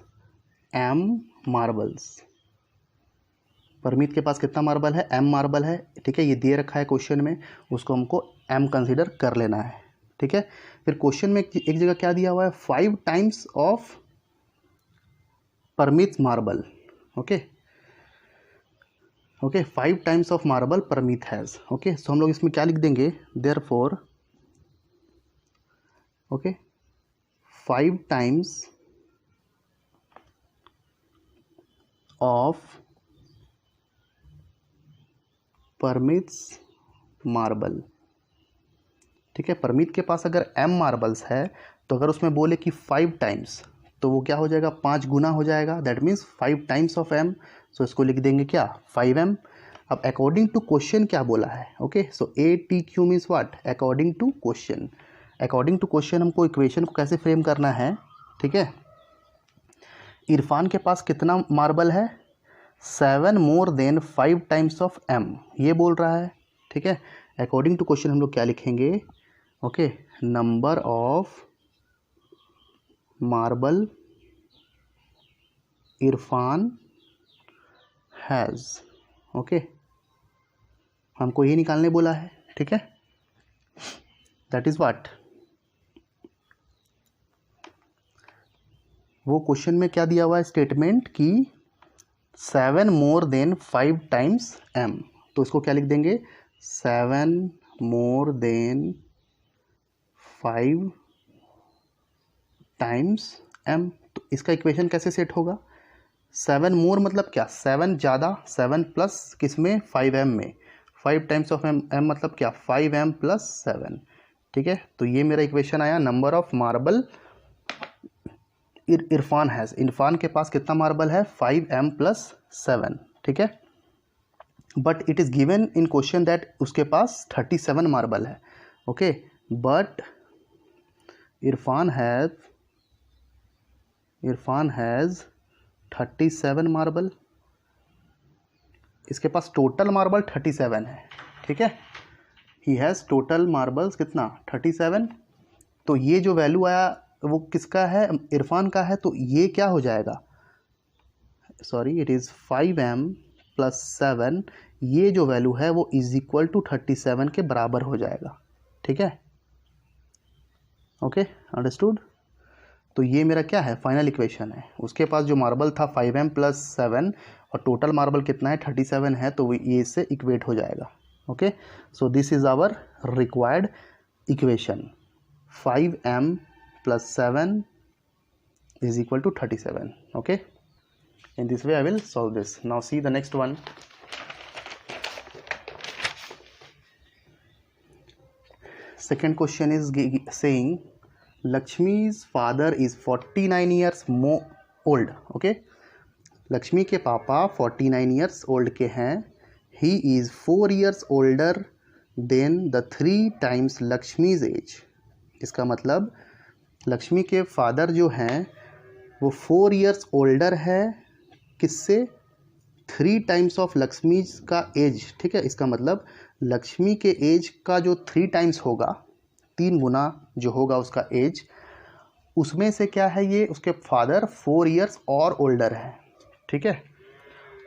m marbles. Parmeet के पास कितना मार्बल है, m मार्बल है। ठीक है, ये दे रखा है क्वेश्चन में, उसको हमको m कंसीडर कर लेना है। ठीक है, फिर क्वेश्चन में एक जगह क्या दिया हुआ है, 5 times of Parmeet marble. Okay okay, 5 times of marble Parmeet has. Okay, so हम लोग इसमें क्या लिख देंगे, therefore okay 5 times of Parmeet's marble. ठीक है, परमीत के पास अगर m मार्बल्स है तो अगर उसमें बोले कि 5 टाइम्स, तो वो क्या हो जाएगा, 5 गुना हो जाएगा, that means 5 times of m। सो इसको लिख देंगे क्या, 5m। अब अकॉर्डिंग टू क्वेश्चन क्या बोला है, okay, so ATQ means what, according to question. According to question हमको इक्वेशन को कैसे फ्रेम करना है। ठीक है, इरफान के पास कितना मार्बल है, 7 मोर देन 5 टाइम्स ऑफ m, ये बोल रहा है। ठीक है, अकॉर्डिंग टू क्वेश्चन हम लोग क्या लिखेंगे, okay, number of marble Irfan has. Okay, हमको ये निकालने बोला है। ठीक है, दैट इज़ व्हाट, वो क्वेश्चन में क्या दिया हुआ है स्टेटमेंट कि 7 मोर देन 5 टाइम्स m, तो इसको क्या लिख देंगे, 7 मोर देन 5 टाइम्स m। तो इसका इक्वेशन कैसे सेट होगा, 7 मोर मतलब क्या, 7 ज़्यादा, 7 प्लस किस में, 5m में, 5 टाइम्स ऑफ m मतलब क्या, 5m प्लस 7। ठीक है, तो ये मेरा इक्वेशन आया, number of marble Irfan has, Irfan के पास कितना मार्बल है, 5m प्लस 7। ठीक है, but it is given in question that उसके पास 37 मार्बल है। Okay, but Irfan has 37 marble, इसके पास टोटल मार्बल 37 है। ठीक है, ही हैज़ टोटल मार्बल्स कितना, 37। तो ये जो वैल्यू आया वो किसका है, इरफान का है, तो ये क्या हो जाएगा, sorry, it is 5m plus 7, ये जो वैल्यू है वो इज इक्वल टू 37 के बराबर हो जाएगा। ठीक है, ओके, अंडरस्टूड। तो ये मेरा क्या है, फाइनल इक्वेशन है। उसके पास जो मार्बल था 5m प्लस 7 और टोटल मार्बल कितना है, 37 है, तो ये इससे इक्वेट हो जाएगा। Okay, so this is our required equation, 5m plus 7 is equal to 37. Okay, in this way I will solve this. Now see the next one. Second question is saying Lakshmi's father is 49 years old. Okay, Lakshmi के पापा 49 years old के हैं। He is 4 years older than the 3 times Lakshmi's age. इसका मतलब लक्ष्मी के father जो हैं वो 4 years ओल्डर है किससे, 3 टाइम्स ऑफ लक्ष्मी का एज। ठीक है, इसका मतलब लक्ष्मी के एज का जो 3 टाइम्स होगा, 3 गुना जो होगा उसका एज, उसमें से क्या है, ये उसके फादर 4 years और ओल्डर है। ठीक है,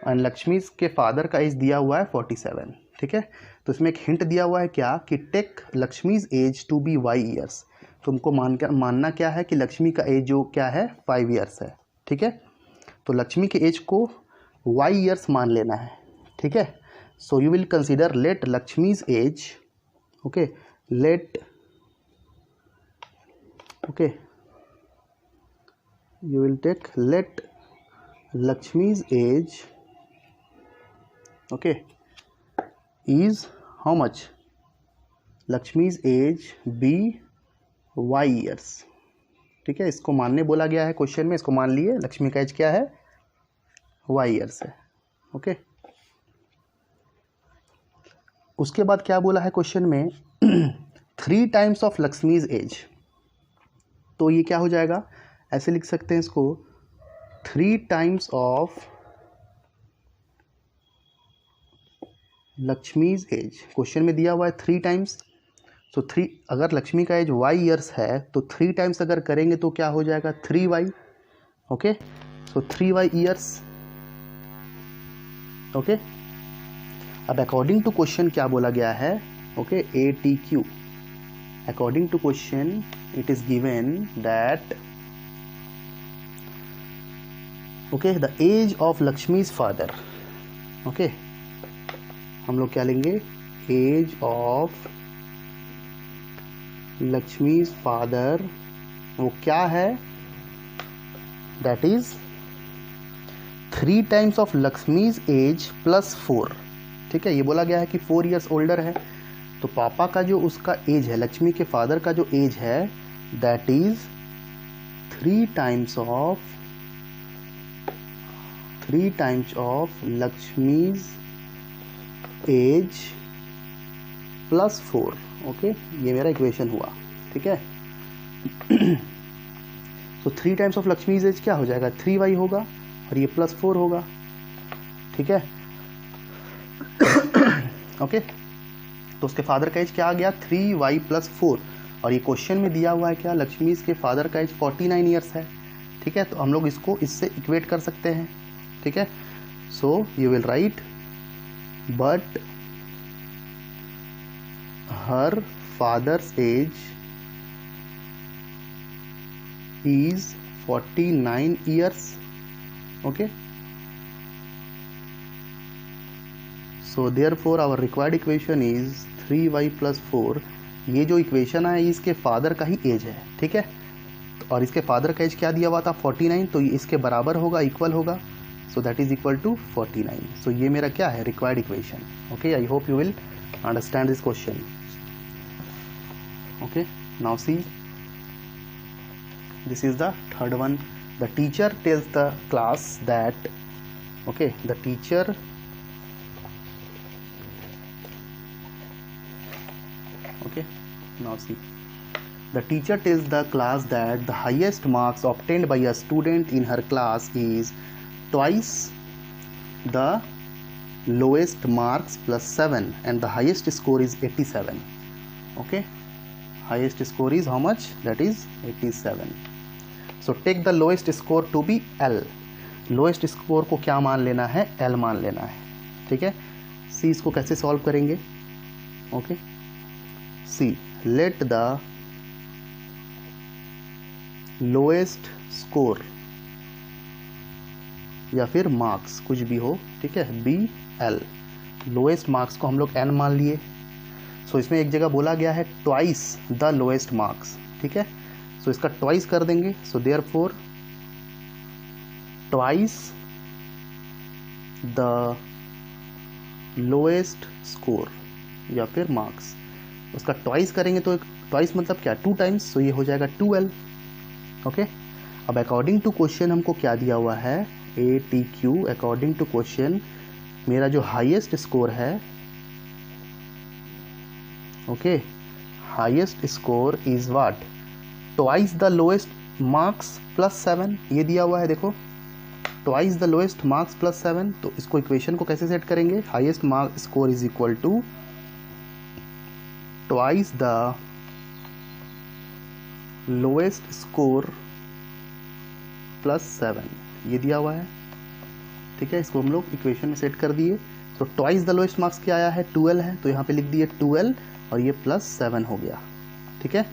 एंड लक्ष्मी के फादर का एज दिया हुआ है 47। ठीक है, तो इसमें एक हिंट दिया हुआ है क्या, कि take Lakshmi's age to be y years। तुमको मानना क्या है कि लक्ष्मी का एज जो क्या है, 5 years है। ठीक है, तो लक्ष्मी के एज को y years मान लेना है। ठीक है, so you will consider let Lakshmi's age, okay, let you will take let Lakshmi's age, okay, is how much Lakshmi's age be y years. ठीक है, इसको मानने बोला गया है क्वेश्चन में, इसको मान लिए लक्ष्मी का एज क्या है, वाई ईयर्स है। ओके, उसके बाद क्या बोला है क्वेश्चन में 3 टाइम्स ऑफ लक्ष्मीज एज। तो ये क्या हो जाएगा, ऐसे लिख सकते हैं इसको 3 times of Lakshmi's age. Question में दिया हुआ है 3 टाइम्स, तो 3 अगर लक्ष्मी का एज वाई ईयर्स है तो 3 टाइम्स अगर करेंगे तो क्या हो जाएगा 3y। Okay, so 3y years. Okay, अब अकॉर्डिंग टू क्वेश्चन क्या बोला गया है, okay, ATQ according to question it is given that okay the age of Lakshmi's father. Okay, हम लोग क्या लेंगे, एज ऑफ लक्ष्मीज फादर वो क्या है, that is 3 times of Lakshmi's age plus 4। ठीक है, ये बोला गया है कि 4 ईयर्स ओल्डर है, तो पापा का जो उसका एज है, लक्ष्मी के फादर का जो एज है that is 3 times of Lakshmi's age plus 4। Okay, ये मेरा इक्वेशन हुआ। ठीक है, तो 3 टाइम्स ऑफ लक्ष्मीज एज क्या हो जाएगा, 3y होगा और ये प्लस 4 होगा। ठीक है, ओके, तो उसके फादर का एज क्या आ गया 3y प्लस 4, और ये क्वेश्चन में दिया हुआ है क्या, लक्ष्मीज के फादर का एज 49 ईयर्स है। ठीक है, तो हम लोग इसको इससे इक्वेट कर सकते हैं। ठीक है, so you will write but her father's age is 49 years. Okay, so therefore our required equation is 3y plus 4। ये जो इक्वेशन है इसके फादर का ही एज है। ठीक है, और इसके फादर का एज क्या दिया हुआ था 49, तो ये इसके बराबर होगा, इक्वल होगा, so that is equal to 49। So ये मेरा क्या है, required equation. Okay, I hope you will understand this question. Okay, now see this is the third one. The teacher tells the class that okay the teacher okay now see the teacher tells the class that the highest marks obtained by a student in her class is twice the lowest marks plus 7 and the highest score is 87. Okay, highest score is how much, that is 87. So take the lowest score to be L. Lowest score को क्या मान लेना है, L मान लेना है। ठीक है, C इसको कैसे सॉल्व करेंगे, okay, C let the lowest score या फिर मार्क्स कुछ भी हो, ठीक है, B L। लोएस्ट मार्क्स को हम लोग N मान लिए। सो इसमें एक जगह बोला गया है ट्वाइस द लोएस्ट मार्क्स। ठीक है, सो इसका ट्वाइस कर देंगे, so therefore twice the lowest score या फिर मार्क्स, उसका ट्वाइस करेंगे तो ट्वाइस मतलब क्या, 2 टाइम्स, सो ये हो जाएगा 2L। ओके, अब अकॉर्डिंग टू क्वेश्चन हमको क्या दिया हुआ है, ATQ अकॉर्डिंग टू क्वेश्चन मेरा जो हाईएस्ट स्कोर है, okay, highest score is what, twice the lowest marks plus 7, ये दिया हुआ है देखो, twice the lowest marks plus 7। तो इसको इक्वेशन को कैसे सेट करेंगे, highest mark score is equal to twice the lowest score plus 7, ये दिया हुआ है। ठीक है, इसको हम लोग इक्वेशन में सेट कर दिए। तो ट्वाइस द लोएस्ट मार्क्स क्या आया है, 2L है, तो यहाँ पे लिख दिए 2L और ये प्लस 7 हो गया। ठीक है,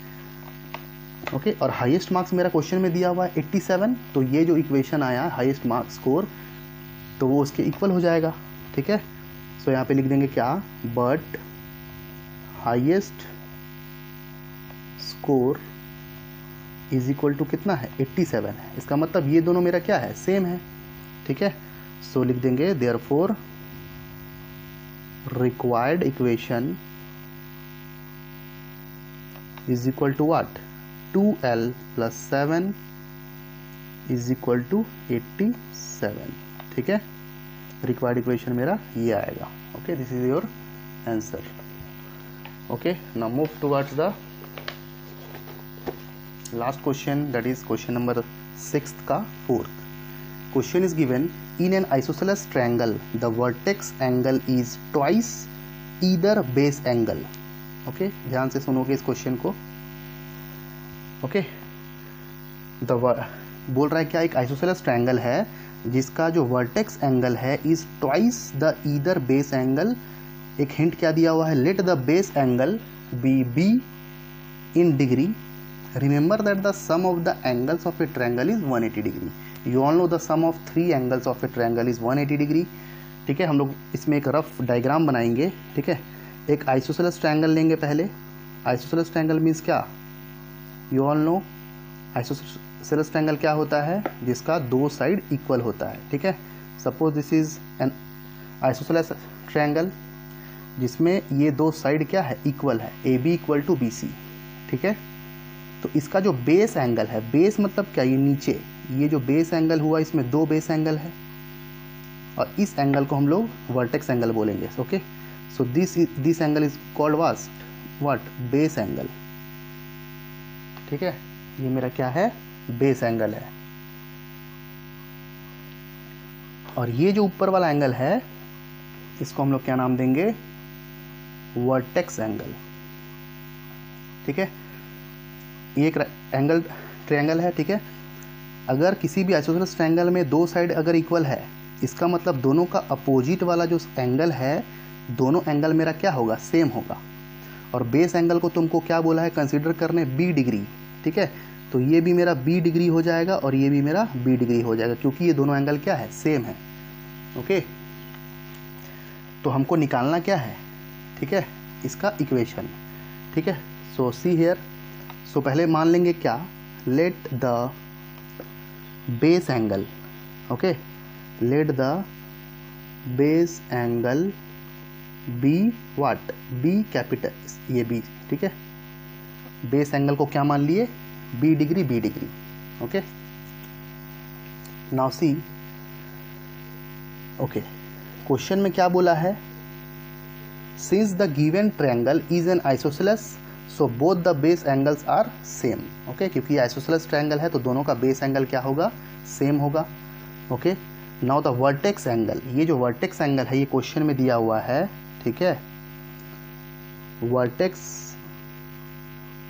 ओके, और हाईएस्ट मार्क्स मेरा क्वेश्चन में दिया हुआ है 87, तो ये जो इक्वेशन आया हाईएस्ट मार्क्स स्कोर, तो वो उसके इक्वल हो जाएगा। ठीक है, सो यहाँ पे लिख देंगे क्या, but highest score is equal to कितना है, 87 है। इसका मतलब ये दोनों मेरा क्या है, सेम है। ठीक है, सो लिख देंगे therefore required equation is equal to what? 2L plus 7 is equal to 87. ठीक है, रिक्वायर्ड इक्वेशन मेरा ये आएगा. Okay, this is your answer. Okay, now move towards the last question, that is question number 6 का 4th. Question is given in an isosceles triangle the vertex angle is twice either base angle. Okay, ध्यान से सुनोगे इस question को. Okay, बोल रहा है क्या, एक आइसोसेलेस ट्रायंगल है जिसका जो वर्टेक्स एंगल है is twice the either base angle. एक हिंट क्या दिया हुआ है, let the base angle be in degree. Remember that the sum of the angles of a triangle is 180 degree. You all know the sum of 3 angles of a triangle is 180 degree. ठीक है, हम लोग इसमें एक rough diagram बनाएंगे. ठीक है, एक आइसोसेलेस ट्रायंगल लेंगे पहले. आइसोसेलेस ट्रायंगल मीन्स क्या, you all no isosceles triangle क्या होता है, जिसका 2 साइड इक्वल होता है. ठीक है, suppose this is an isosceles triangle जिसमें ये 2 साइड क्या है, इक्वल है, A B equal to B C. ठीक है, तो इसका जो बेस एंगल है, बेस मतलब क्या, ये नीचे, ये जो बेस एंगल हुआ इसमें 2 बेस एंगल है और इस एंगल को हम लोग वर्टेक्स एंगल बोलेंगे. Okay, so this angle is called what, base angle. ठीक है, ये मेरा क्या है, बेस एंगल है. और ये जो ऊपर वाला एंगल है इसको हम लोग क्या नाम देंगे, वर्टेक्स एंगल. ठीक है, ये एक एंगल ट्रायंगल है. ठीक है, अगर किसी भी आइसोसेलेस ट्रायंगल में 2 साइड अगर इक्वल है, इसका मतलब दोनों का अपोजिट वाला जो एंगल है, दोनों एंगल मेरा क्या होगा, सेम होगा. और बेस एंगल को तुमको क्या बोला है, कंसीडर करने बी डिग्री. ठीक है, तो ये भी मेरा बी डिग्री हो जाएगा और ये भी मेरा बी डिग्री हो जाएगा, क्योंकि ये दोनों एंगल क्या है, सेम है. ओके, तो हमको निकालना क्या है, ठीक है, इसका इक्वेशन. ठीक है, सो सी हियर. सो पहले मान लेंगे क्या, let the base angle, okay, let the base angle be what, B capital, ये बी. ठीक है, बेस एंगल को क्या मान लिए, B degree, B degree. Okay, now see. Okay, question में क्या बोला है, since the given triangle is an isosceles so both the base angles are same. Okay, क्योंकि आइसोसेलेस ट्रायंगल है तो दोनों का बेस एंगल क्या होगा, सेम होगा. Okay, now the vertex angle, ये जो वर्टेक्स एंगल है ये क्वेश्चन में दिया हुआ है. ठीक है, वर्टेक्स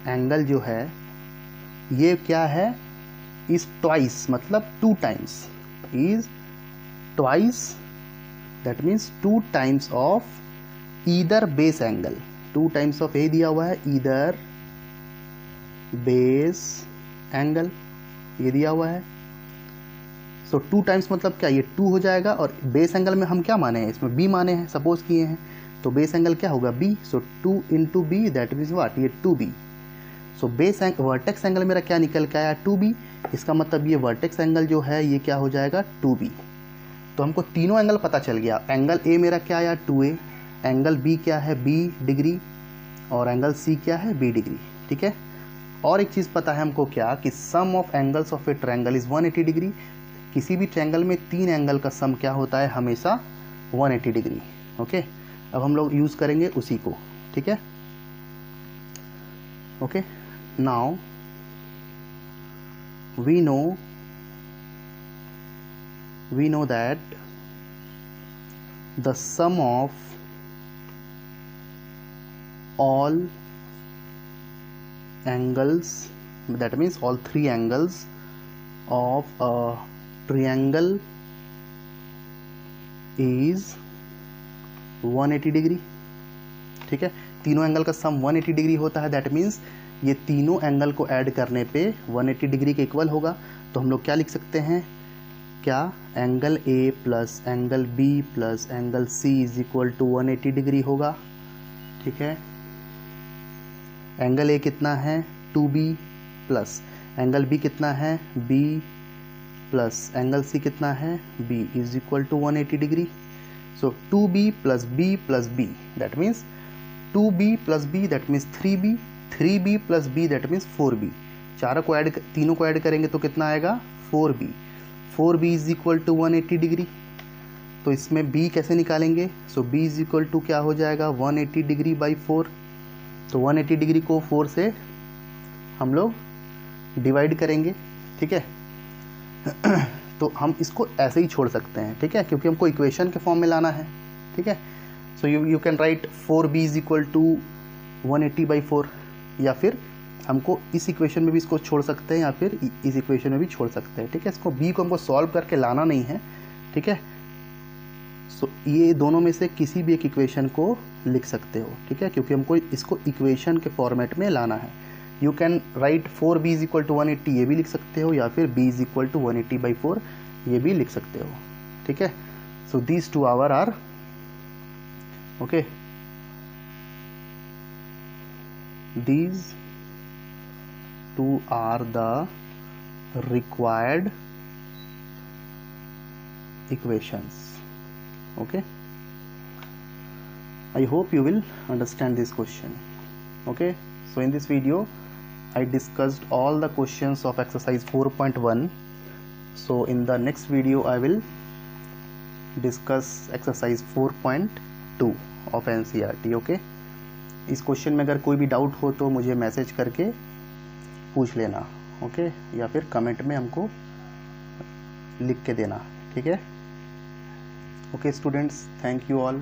एंगल जो है ये क्या है, इज ट्वाइस, मतलब 2 times, is twice, that means 2 times of either base angle. 2 times of a दिया हुआ है, ईदर बेस एंगल ये दिया हुआ है. सो 2 टाइम्स मतलब क्या, ये 2 हो जाएगा. और बेस एंगल में हम क्या माने हैं, इसमें बी माने हैं, सपोज किए हैं, तो बेस एंगल क्या होगा, B. So 2 into B, that means what, ये 2b. So base vertex angle मेरा क्या निकल के आया, 2b. इसका मतलब ये वर्टेक्स एंगल जो है ये क्या हो जाएगा, 2b. तो हमको तीनों एंगल पता चल गया. एंगल ए मेरा क्या आया, 2a. एंगल बी क्या है, b डिग्री. और एंगल सी क्या है, b डिग्री. ठीक है, और एक चीज़ पता है हमको क्या, कि sum of angles of a triangle is 180 degree. किसी भी ट्रायंगल में 3 एंगल का सम क्या होता है, हमेशा 180 डिग्री. ओके, अब हम लोग यूज़ करेंगे उसी को. ठीक है, okay, now we know that the sum of all angles, that means all 3 angles of a triangle is 180 degree. ठीक है, तीनों एंगल का सम 180 डिग्री होता है. दैट मीन्स ये तीनों एंगल को ऐड करने पे 180 डिग्री के इक्वल होगा. तो हम लोग क्या लिख सकते हैं, क्या, angle A plus angle B plus angle C is equal to 180 degree होगा. ठीक है, एंगल ए कितना है, 2b प्लस एंगल बी कितना है, b प्लस एंगल सी कितना है, b is equal to 180 degree. So 2b plus b plus b, that means 2b plus b, that means 3b, 3b plus b, that means 4b. तीनों को add करेंगे तो कितना आएगा 4b. 4b is equal to 180 degree. तो इसमें b कैसे निकालेंगे? सो b इज इक्वल टू क्या हो जाएगा 180 डिग्री बाई 4. तो 180 डिग्री को 4 से हम लोग डिवाइड करेंगे. ठीक है. तो हम इसको ऐसे ही छोड़ सकते हैं. ठीक है, क्योंकि हमको इक्वेशन के फॉर्म में लाना है. ठीक है. So you can write 4b is equal to 180 by 4, या फिर हमको इस इक्वेशन में भी इसको छोड़ सकते हैं या फिर इस इक्वेशन में भी छोड़ सकते हैं. ठीक है. इसको b को हमको सॉल्व करके लाना नहीं है. ठीक है. सो ये दोनों में से किसी भी एक इक्वेशन को लिख सकते हो. ठीक है, क्योंकि हमको इसको इक्वेशन के फॉर्मेट में लाना है. You can write 4b is equal to 180, ये भी लिख सकते हो, या फिर b is equal to 180 by 4, ये भी लिख सकते हो. ठीक है. So these two are okay, these two are the required equations. Okay, I hope you will understand this question. Okay, so in this video I discussed all the questions of exercise 4.1. so in the next video I will discuss exercise 4.2 of NCERT. okay, इस question में अगर कोई भी doubt हो तो मुझे message करके पूछ लेना. ओके, या फिर कमेंट में हमको लिख के देना. ठीक है. Okay students, thank you all.